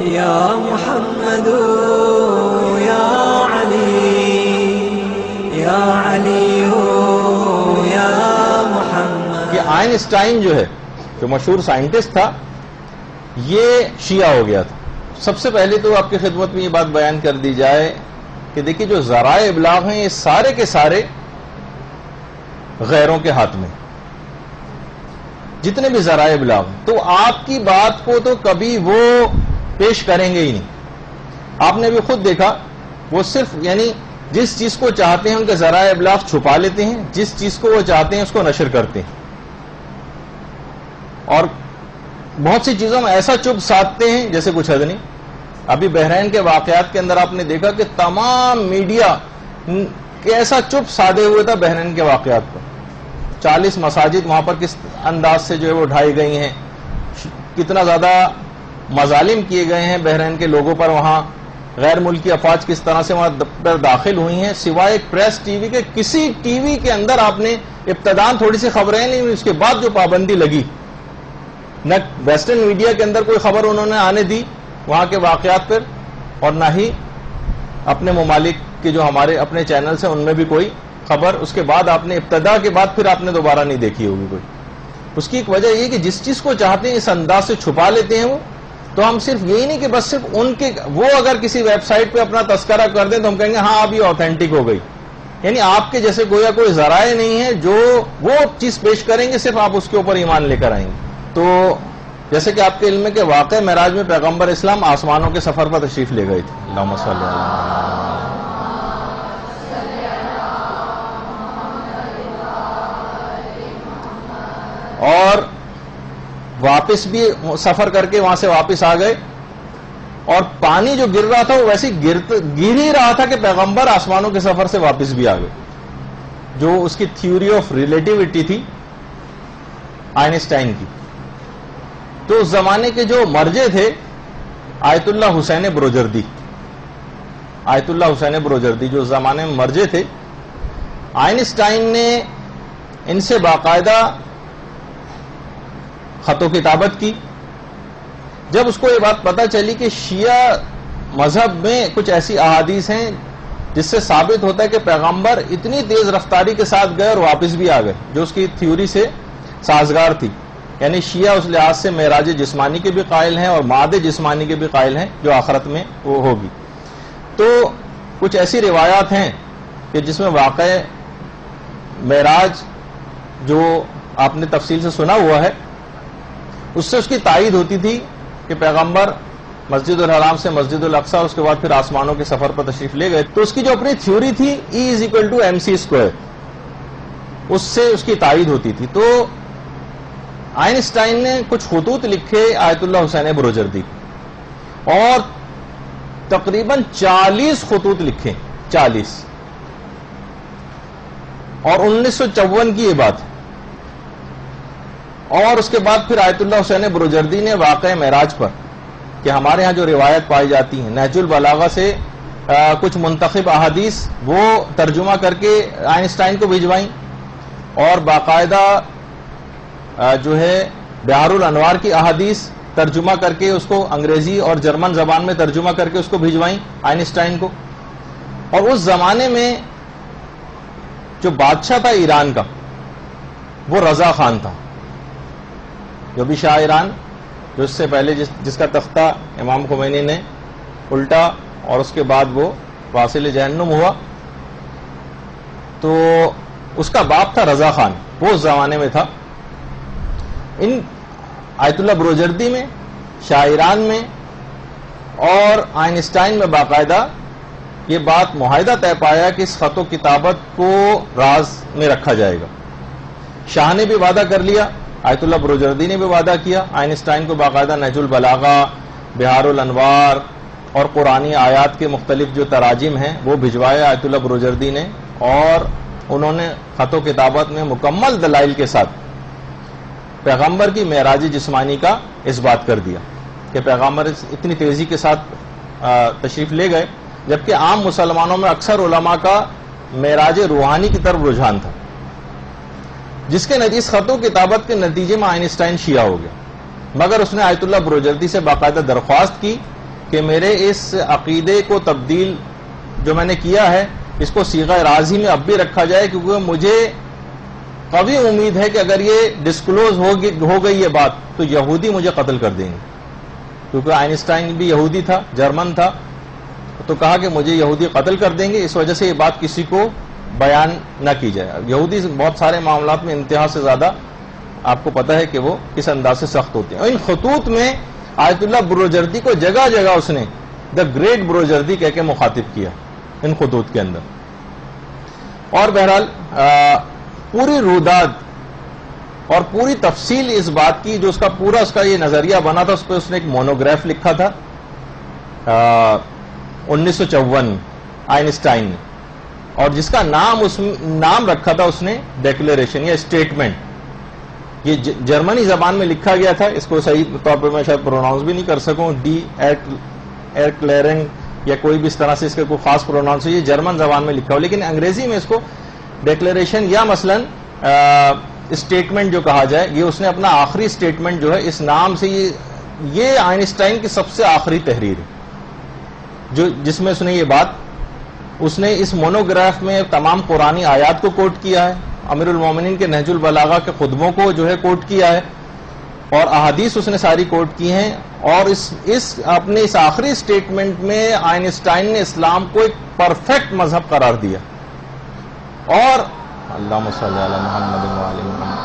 یا محمد یا علی یا علی یا محمد. کہ آئنسٹائن جو ہے، جو مشہور سائنٹسٹ تھا، یہ شیعہ ہو گیا تھا. سب سے پہلے تو آپ کی خدمت میں یہ بات بیان کر دی جائے کہ دیکھیے جو ذرائع ابلاغ ہیں یہ سارے کے سارے غیروں کے ہاتھ میں، جتنے بھی ذرائع ابلاغ ہیں. تو آپ کی بات کو تو کبھی وہ پیش کریں گے ہی نہیں. آپ نے بھی خود دیکھا، وہ صرف یعنی جس چیز کو چاہتے ہیں ان کے ذرائع ابلاغ چھپا لیتے ہیں، جس چیز کو وہ چاہتے ہیں اس کو نشر کرتے ہیں، اور بہت سی چیزوں میں ایسا چپ سادھتے ہیں جیسے کچھ حد نہیں. ابھی بحرین کے واقعات کے اندر آپ نے دیکھا کہ تمام میڈیا ایسا چپ سادے ہوئے تھا بحرین کے واقعات پر. 40 مساجد وہاں پر کس انداز سے جو ہے وہ ڈھائی گئی ہیں، کتنا زیادہ مظالم کیے گئے ہیں بحرین کے لوگوں پر. وہاں غیر ملکی افواج کس طرح سے وہاں پر داخل ہوئی ہیں، سوائے ایک پریس ٹی وی کے کسی ٹی وی کے اندر آپ نے ابتدان تھوڑی سی خبریں نہیں، اس کے بعد جو پابندی لگی، نہ ویسٹرن میڈیا کے اندر کوئی خبر انہوں نے آنے دی وہاں کے واقعات پر، اور نہ ہی اپنے ممالک کے جو ہمارے اپنے چینلز ہیں ان میں بھی کوئی خبر. اس کے بعد آپ نے ابتدا کے بعد پھر آپ نے دوبارہ نہیں دیکھی ہوگی کوئی. اس کی ایک وجہ یہ کہ جس چیز کو چاہتے ہیں اس انداز سے چھپا لیتے ہیں وہ. تو ہم صرف یہی نہیں کہ بس صرف ان کے وہ اگر کسی ویب سائٹ پہ اپنا تذکرہ کر دیں تو ہم کہیں گے ہاں اب یہ آتھینٹک ہو گئی. یعنی آپ کے جیسے گویا کوئی ذرائع نہیں ہے جو وہ چیز پیش کریں گے، صرف آپ اس کے اوپر ایمان لے کر آئیں گے. تو جیسے کہ آپ کے علم ہے کہ واقع معراج میں پیغمبر اسلام آسمانوں کے سفر پر تشریف لے گئے تھے. اللہم صلی اللہ اور واپس بھی سفر کر کے وہاں سے واپس آ گئے، اور پانی جو گر رہا تھا وہ ویسے گر ہی رہا تھا کہ پیغمبر آسمانوں کے سفر سے واپس بھی آ گئے. جو اس کی تھیوری آف ریلیٹیوٹی تھی آئنسٹائن کی. تو اس زمانے کے جو مرجع تھے آیت اللہ حسین بروجردی، آیت اللہ حسین بروجردی جو اس زمانے میں مرجع تھے، آئنسٹائن نے ان سے باقاعدہ خط و کتابت کی. جب اس کو یہ بات پتہ چلی کہ شیعہ مذہب میں کچھ ایسی احادیث ہیں جس سے ثابت ہوتا ہے کہ پیغمبر اتنی تیز رفتاری کے ساتھ گئے اور واپس بھی آ گئے، جو اس کی تھیوری سے سازگار تھی. یعنی شیعہ اس لحاظ سے معراج جسمانی کے بھی قائل ہیں اور معاد جسمانی کے بھی قائل ہیں جو آخرت میں وہ ہوگی. تو کچھ ایسی روایات ہیں کہ جس میں واقع معراج جو آپ نے تفصیل سے سنا ہوا ہے، اس سے اس کی تائید ہوتی تھی کہ پیغمبر مسجد الحرام سے مسجد الاقصی، اس کے بعد پھر آسمانوں کے سفر پر تشریف لے گئے. تو اس کی جو اپنی تھیوری تھی E=mc²، اس سے اس کی تائید ہوتی تھی. تو آئنسٹائن نے کچھ خطوط لکھے آیت اللہ حسین بروجردی، اور تقریباً 40 خطوط لکھے، 40. اور 1954 کی یہ بات ہے. اور اس کے بعد پھر آیت اللہ حسین بروجردی نے واقع معراج پر کہ ہمارے ہاں جو روایت پائی جاتی ہیں نہج البلاغہ سے کچھ منتخب احادیث وہ ترجمہ کر کے آئنسٹائن کو بھجوائیں، اور باقاعدہ جو ہے بحار الانوار کی احادیث ترجمہ کر کے اس کو انگریزی اور جرمن زبان میں ترجمہ کر کے اس کو بھجوائیں آئنسٹائن کو. اور اس زمانے میں جو بادشاہ تھا ایران کا وہ رضا خان تھا، جو بھی شاہ ایران، جو اس سے پہلے جس کا تختہ امام خمینی نے الٹا اور اس کے بعد وہ واصل جہنم ہوا. تو اس کا باپ تھا رضا خان، وہ اس زمانے میں تھا. ان آیت اللہ بروجردی میں، شاہ ایران میں اور آئنسٹائن میں باقاعدہ یہ بات معاہدہ طے پایا کہ اس خط و کتابت کو راز میں رکھا جائے گا. شاہ نے بھی وعدہ کر لیا، آیت اللہ بروجردی نے بھی وعدہ کیا. آئنسٹائن کو باقاعدہ نہج البلاغہ، بحار الانوار اور قرآنی آیات کے مختلف جو تراجم ہیں وہ بھجوائے آیت اللہ بروجردی نے، اور انہوں نے خط و کتابت میں مکمل دلائل کے ساتھ پیغمبر کی معراج جسمانی کا اس بات کر دیا کہ پیغمبر اتنی تیزی کے ساتھ تشریف لے گئے، جبکہ عام مسلمانوں میں اکثر علماء کا معراج روحانی کی طرف رجحان تھا، جس کے نتیجے خط و کتابت کے نتیجے میں آئنسٹائن شیعہ ہو گیا. مگر اس نے آیت اللہ بروجردی سے باقاعدہ درخواست کی کہ میرے اس عقیدے کو تبدیل جو میں نے کیا ہے اس کو صیغہ راضی میں اب بھی رکھا جائے، کیونکہ مجھے قوی امید ہے کہ اگر یہ ڈسکلوز ہو گئی یہ بات تو یہودی مجھے قتل کر دیں گے، کیونکہ آئنسٹائن بھی یہودی تھا، جرمن تھا، تو کہا کہ مجھے یہودی قتل کر دیں گے، اس وجہ سے یہ بات کسی کو بیان نہ کی جائے۔ یہودی بہت سارے معاملات میں انتہا سے زیادہ آپ کو پتہ ہے کہ وہ کس انداز سے سخت ہوتے ہیں، اور ان خطوط میں آیت اللہ بروجردی کو جگہ جگہ اس نے دا گریٹ بروجردی کہہ کے مخاطب کیا ان خطوط کے اندر۔ اور بہرحال پوری روداد اور پوری تفصیل اس بات کی جو اس کا یہ نظریہ بنا تھا، اس پہ اس نے ایک مونوگراف لکھا تھا 1954 آئنسٹائن نے، اور جس کا نام رکھا تھا اس نے ڈیکلیریشن یا اسٹیٹمنٹ۔ یہ جرمنی زبان میں لکھا گیا تھا، اس کو صحیح طور پر میں شاید پروناؤنس بھی نہیں کر سکوں، ڈی ایرکلیرنگ یا کوئی بھی اس طرح سے اس کے کوئی خاص پروناؤنس، یہ جرمن زبان میں لکھا ہو، لیکن انگریزی میں اس کو ڈیکلیریشن یا مثلا اسٹیٹمنٹ جو کہا جائے، یہ اس نے اپنا آخری اسٹیٹمنٹ جو ہے اس نام سے، یہ آئنسٹائن کی سب سے آخری تحریر ہے جس میں اس نے یہ بات، اس نے اس مونوگراف میں تمام قرآنی آیات کو کوٹ کیا ہے، امیر المومنین کے نہج البلاغہ کے خطبوں کو جو ہے کوٹ کیا ہے، اور احادیث اس نے ساری کوٹ کی ہیں، اور اپنے اس آخری اسٹیٹمنٹ میں آئنسٹائن نے اسلام کو ایک پرفیکٹ مذہب قرار دیا، اور اللہم صلی علی محمد و آل محمد،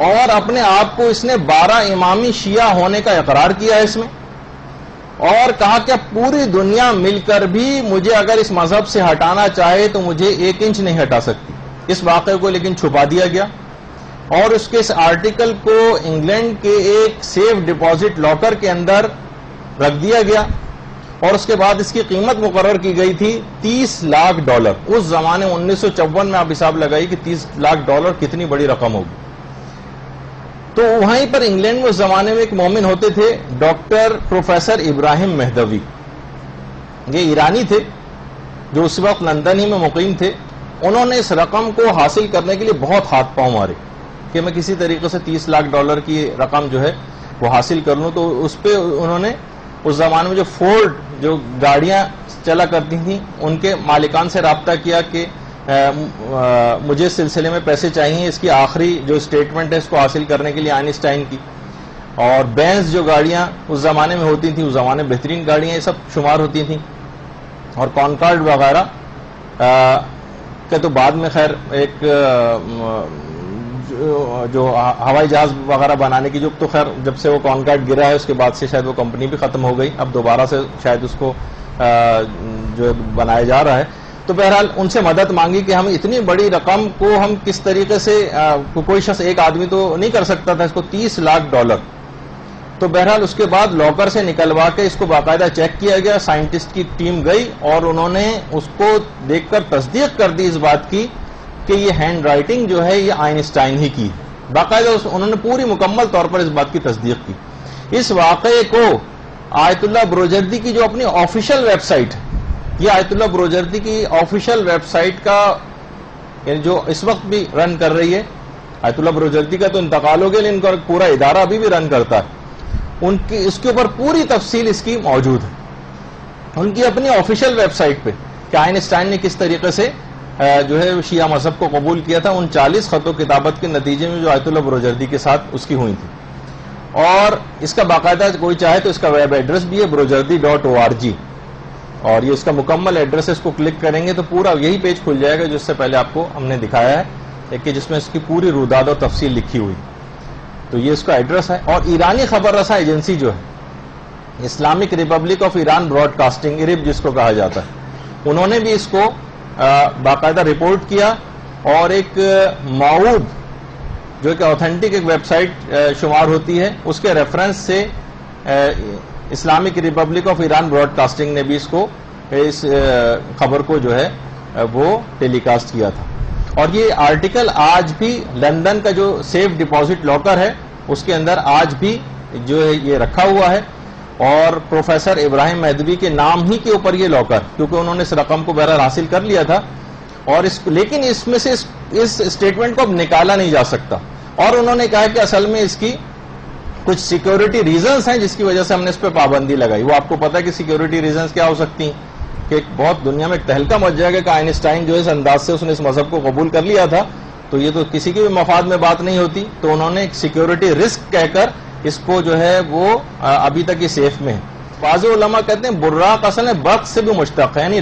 اور اپنے آپ کو اس نے 12 امامی شیعہ ہونے کا اقرار کیا ہے اس میں، اور کہا کہ پوری دنیا مل کر بھی مجھے اگر اس مذہب سے ہٹانا چاہے تو مجھے 1 انچ نہیں ہٹا سکتی۔ اس واقعے کو لیکن چھپا دیا گیا، اور اس کے اس آرٹیکل کو انگلینڈ کے ایک سیف ڈپازٹ لاکر کے اندر رکھ دیا گیا، اور اس کے بعد اس کی قیمت مقرر کی گئی تھی $30 لاکھ۔ اس زمانے 1954 میں آپ حساب لگائی کہ $30 لاکھ کتنی بڑی رقم ہوگی۔ تو وہیں پر انگلینڈ میں اس زمانے میں ایک مومن ہوتے تھے ڈاکٹر پروفیسر ابراہیم مہدوی، یہ ایرانی تھے جو اس وقت لندن ہی میں مقیم تھے۔ انہوں نے اس رقم کو حاصل کرنے کے لیے بہت ہاتھ پاؤں مارے کہ میں کسی طریقے سے $30 لاکھ کی رقم جو ہے وہ حاصل کر لوں۔ تو اس پہ انہوں نے اس زمانے میں جو فورڈ جو گاڑیاں چلا کرتی تھیں ان کے مالکان سے رابطہ کیا کہ مجھے اس سلسلے میں پیسے چاہیے، اس کی آخری جو اسٹیٹمنٹ ہے اس کو حاصل کرنے کے لیے آئنسٹائن کی۔ اور بینز جو گاڑیاں اس زمانے میں ہوتی تھیں، اس زمانے میں بہترین گاڑیاں یہ سب شمار ہوتی تھیں، اور کانکارڈ وغیرہ کہ تو بعد میں خیر ایک جو ہوائی جہاز وغیرہ بنانے کی جو تو خیر جب سے وہ کانکارڈ گرا ہے اس کے بعد سے شاید وہ کمپنی بھی ختم ہو گئی، اب دوبارہ سے شاید اس کو جو بنایا جا رہا ہے۔ تو بہرحال ان سے مدد مانگی کہ ہم اتنی بڑی رقم کو ہم کس طریقے سے، کوئی شخص ایک آدمی تو نہیں کر سکتا تھا اس کو $30 لاکھ۔ تو بہرحال اس کے بعد لاکر سے نکلوا کے اس کو باقاعدہ چیک کیا گیا، سائنٹسٹ کی ٹیم گئی اور انہوں نے اس کو دیکھ کر تصدیق کر دی اس بات کی کہ یہ ہینڈ رائٹنگ جو ہے یہ آئنسٹائن ہی کی، باقاعدہ انہوں نے پوری مکمل طور پر اس بات کی تصدیق کی۔ اس واقعے کو آیت اللہ بروجردی کی جو اپنی آفیشیل ویب سائٹ ہے، یہ آیت اللہ بروجردی کی آفیشیل ویب سائٹ کا یعنی جو اس وقت بھی رن کر رہی ہے، آیت اللہ بروجردی کا تو انتقال ہو گیا لیکن ان کا پورا ادارہ ابھی بھی رن کرتا ہے، اس کے اوپر پوری تفصیل اس کی موجود ہے ان کی اپنی آفیشیل ویب سائٹ پہ کہ آئنسٹائن نے کس طریقے سے جو ہے شیعہ مذہب کو قبول کیا تھا، 39 خط و کتابت کے نتیجے میں جو آیت اللہ بروجردی کے ساتھ اس کی ہوئی تھی۔ اور اس کا باقاعدہ کوئی چاہے تو اس کا ویب ایڈریس بھی ہے brojerdi.org، اور یہ اس کا مکمل ایڈریس ہے، اس کو کلک کریں گے تو پورا یہی پیج کھل جائے گا جس سے پہلے آپ کو ہم نے دکھایا ہے کہ جس میں اس کی پوری روداد اور تفصیل لکھی ہوئی، تو یہ اس کا ایڈریس ہے۔ اور ایرانی خبر رساں ایجنسی جو ہے Islamic Republic of Iran broadcasting, IRIB جس کو کہا جاتا ہے، انہوں نے بھی اس کو باقاعدہ رپورٹ کیا، اور ایک معود جو کہ اوتھینٹک ایک ویب سائٹ شمار ہوتی ہے اس کے ریفرنس سے Islamic Republic of Iran broadcasting نے بھی اس خبر کو جو ہے وہ ٹیلی کاسٹ کیا تھا۔ اور یہ آرٹیکل آج بھی لندن کا جو سیف ڈپازٹ لاکر ہے اس کے اندر آج بھی جو ہے یہ رکھا ہوا ہے، اور پروفیسر ابراہیم مہدوی کے نام ہی کے اوپر یہ لاکر، کیونکہ انہوں نے اس رقم کو بہرحال حاصل کر لیا تھا، اور لیکن اس میں سے اس اسٹیٹمنٹ کو اب نکالا نہیں جا سکتا، اور انہوں نے کہا کہ اصل میں اس کی کچھ سیکیورٹی ریزنز ہیں جس کی وجہ سے ہم نے اس پہ پابندی لگائی. وہ آپ کو پتا ہے کہ سیکیورٹی ریزنز کیا ہو سکتی ہیں کہ ایک بہت دنیا میں ایک تہلکہ مچ جائے گا کہ آئنسٹائن جو اس انداز سے اس نے اس مذہب کو قبول کر لیا تھا تو یہ تو کسی کے بھی مفاد میں بات نہیں ہوتی. تو انہوں نے ایک سیکیورٹی رسک کہہ کر اس کو جو ہے وہ ابھی تک یہ سیف میں ہے. بعض علماء کہتے ہیں براق اصل برق سے بھی مشتق ہے، یعنی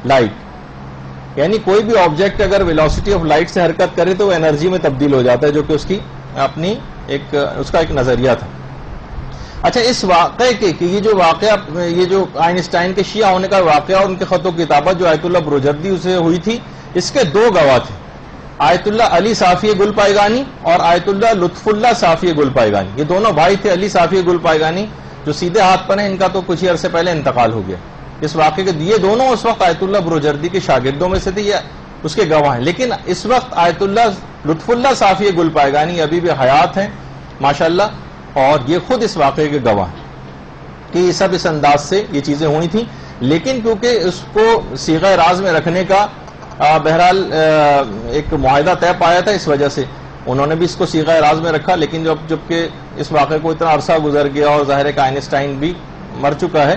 لائٹ یعنی کوئی بھی آبجیکٹ اگر ویلوسٹی آف لائٹ سے حرکت کرے تو وہ انرجی میں تبدیل ہو جاتا ہے، جو کہ اس کی اپنی اس کا ایک نظریہ تھا. اچھا، اس واقعے کے کہ یہ جو واقعہ یہ جو آئنسٹائن کے شیعہ ہونے کا واقعہ اور ان کے خط و کتابت جو آیت اللہ بروجردی سے ہوئی تھی، اس کے دو گواہ تھے، آیت اللہ علی صافی گل پائگانی اور آیت اللہ لطف اللہ صافی گل پائگانی. یہ دونوں بھائی تھے. علی صافی گل پائگانی جو سیدھے ہاتھ پر ہیں، ان کا تو کچھ ہی عرصے پہلے انتقال ہو گیا. اس واقعے کے یہ دونوں اس وقت آیت اللہ بروجردی کے شاگردوں میں سے تھے، یہ اس کے گواہ ہیں. لیکن اس وقت آیت اللہ لطف اللہ صافی گل پائگانی ابھی بھی حیات ہیں ماشاءاللہ، اور یہ خود اس واقعے کے گواہ ہیں کہ یہ سب اس انداز سے یہ چیزیں ہوئی تھیں. لیکن کیونکہ اس کو صیغہ راز میں رکھنے کا بہرحال ایک معاہدہ طے پایا تھا، اس وجہ سے انہوں نے بھی اس کو صیغہ راز میں رکھا. لیکن جبکہ اس واقعے کو اتنا عرصہ گزر گیا اور ظاہر ہے کہ آئنسٹائن بھی مر چکا ہے،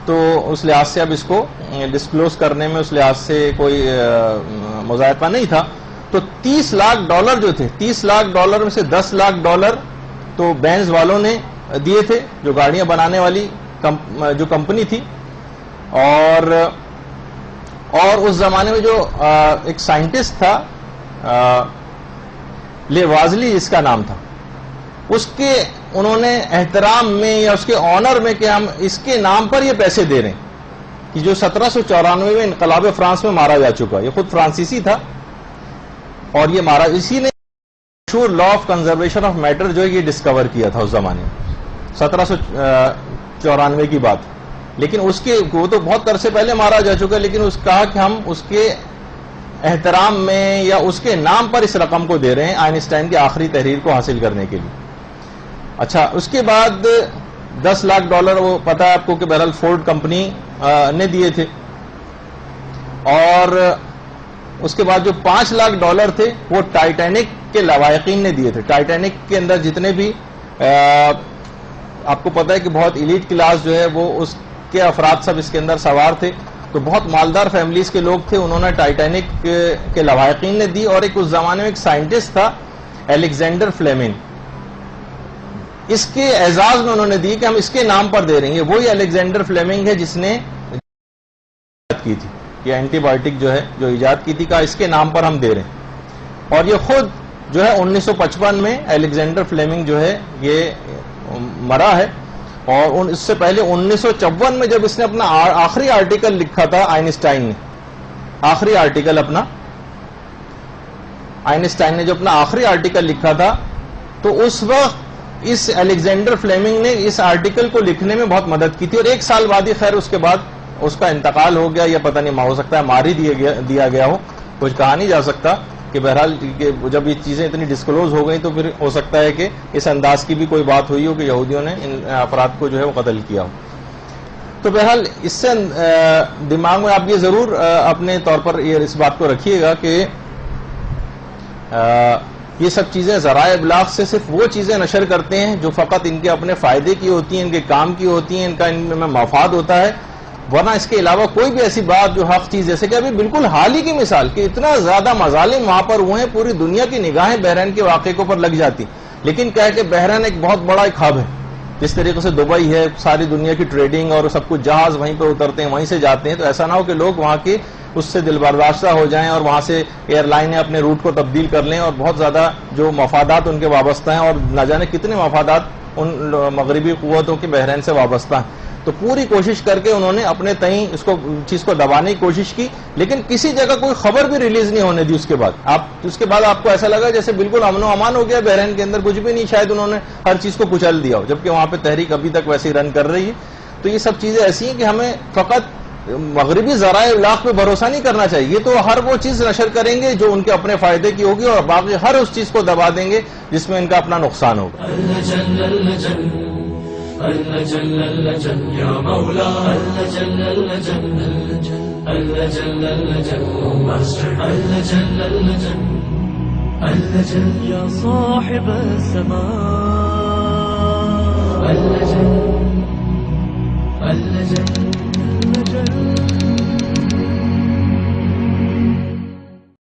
تو اس لحاظ سے اب اس کو ڈسکلوز کرنے میں اس لحاظ سے کوئی مذائقہ نہیں تھا. تو $30 لاکھ جو تھے، $30 لاکھ میں سے $10 لاکھ تو بینز والوں نے دیے تھے، جو گاڑیاں بنانے والی جو کمپنی تھی. اور اس زمانے میں جو ایک سائنٹسٹ تھا لیوازلی جس کا نام تھا، اس کے انہوں نے احترام میں یا اس کے آنر میں کہ ہم اس کے نام پر یہ پیسے دے رہے ہیں، کہ جو 1794 میں انقلاب فرانس میں مارا جا چکا. یہ خود فرانسیسی تھا اور یہ مارا اسی نے مشہور law of conservation of matter جو ہے یہ ڈسکور کیا تھا اس زمانے میں، 1794 کی بات. لیکن اس کے وہ تو بہت عرصے پہلے مارا جا چکا، لیکن اس کہا کہ ہم اس کے احترام میں یا اس کے نام پر اس رقم کو دے رہے ہیں آئنسٹائن کی آخری تحریر کو حاصل کرنے کے لیے. اچھا، اس کے بعد $10 لاکھ وہ پتا ہے آپ کو کہ بہرحال فورڈ کمپنی نے دیے تھے. اور اس کے بعد جو $5 لاکھ تھے وہ ٹائٹینک کے لوائقین نے دیے تھے. ٹائٹینک کے اندر جتنے بھی آپ کو پتا ہے کہ بہت ایلیٹ کلاس جو ہے وہ اس کے افراد سب اس کے اندر سوار تھے، تو بہت مالدار فیملیز کے لوگ تھے، انہوں نے ٹائٹینک کے لوائقین نے دی. اور ایک اس زمانے میں ایک سائنٹسٹ تھا الیگزینڈر فلیمنگ، اس کے اعزاز میں انہوں نے دی کہ ہم اس کے نام پر دے رہیں گے. وہی الیگزینڈر فلیمنگ ہے جس نے کی تھی یہ اینٹی بایوٹک جو ہے جو ایجاد کی تھی، کہا اس کے نام پر ہم دے رہے ہیں. اور یہ خود جو ہے 1955 میں الیگزینڈر فلیمنگ جو ہے یہ مرا ہے. اور اس سے پہلے 1954 میں جب اس نے اپنا آخری آرٹیکل لکھا تھا آئنسٹائن نے، آخری آرٹیکل اپنا آئنسٹائن نے جو اپنا آخری آرٹیکل لکھا تھا، تو اس وقت اس الیگزینڈر فلیمنگ نے اس آرٹیکل کو لکھنے میں بہت مدد کی تھی. اور 1 سال بعد ہی خیر اس کے بعد اس کا انتقال ہو گیا، یا پتہ نہیں ہو سکتا ہے مار ہی دیا گیا ہو، کچھ کہا نہیں جا سکتا. کہ بہرحال جب یہ چیزیں اتنی ڈسکلوز ہو گئی تو پھر ہو سکتا ہے کہ اس انداز کی بھی کوئی بات ہوئی ہو کہ یہودیوں نے ان افراد کو جو ہے وہ قتل کیا ہو. تو بہرحال اس سے دماغ میں آپ یہ ضرور اپنے طور پر اس بات کو رکھیے گا کہ یہ سب چیزیں ذرائع ابلاغ سے صرف وہ چیزیں نشر کرتے ہیں جو فقط ان کے اپنے فائدے کی ہوتی ہیں، ان کے کام کی ہوتی ہیں، ان کا ان میں مفاد ہوتا ہے. ورنہ اس کے علاوہ کوئی بھی ایسی بات جو حق چیز، جیسے کہ ابھی بالکل حال ہی کی مثال کہ اتنا زیادہ مظالم وہاں پر ہوئے ہیں، پوری دنیا کی نگاہیں بحرین کے واقعے کے اوپر لگ جاتی، لیکن کہہ کہ بحرین ایک بہت بڑا ایک ہب ہے. جس طریقے سے دبئی ہے، ساری دنیا کی ٹریڈنگ اور سب کچھ جہاز وہیں پہ اترتے ہیں، وہیں سے جاتے ہیں. تو ایسا نہ ہو کہ لوگ وہاں کے اس سے دل برداشتہ ہو جائیں اور وہاں سے ایئر لائنیں اپنے روٹ کو تبدیل کر لیں اور بہت زیادہ جو مفادات ان کے وابستہ ہیں، اور نہ جانے کتنے مفادات ان مغربی قوتوں کے بحرین سے وابستہ ہیں. تو پوری کوشش کر کے انہوں نے اپنے تئیں اس کو چیز کو دبانے کی کوشش کی، لیکن کسی جگہ کوئی خبر بھی ریلیز نہیں ہونے دی. اس کے بعد آپ کو ایسا لگا جیسے بالکل امن و امان ہو گیا بحرین کے اندر، کچھ بھی نہیں، شاید انہوں نے ہر چیز کو کچل دیا ہو، جبکہ وہاں پہ تحریک ابھی تک ویسے ہی رن کر رہی ہے. تو یہ سب چیزیں ایسی ہیں کہ ہمیں فقط مغربی ذرائع ابلاغ پہ بھروسہ نہیں کرنا چاہیے. یہ تو ہر وہ چیز نشر کریں گے جو ان کے اپنے فائدے کی ہوگی، اور باقی ہر اس چیز کو دبا دیں گے جس میں ان کا اپنا نقصان ہوگا. یا مولا یا صاحب السماء اللجن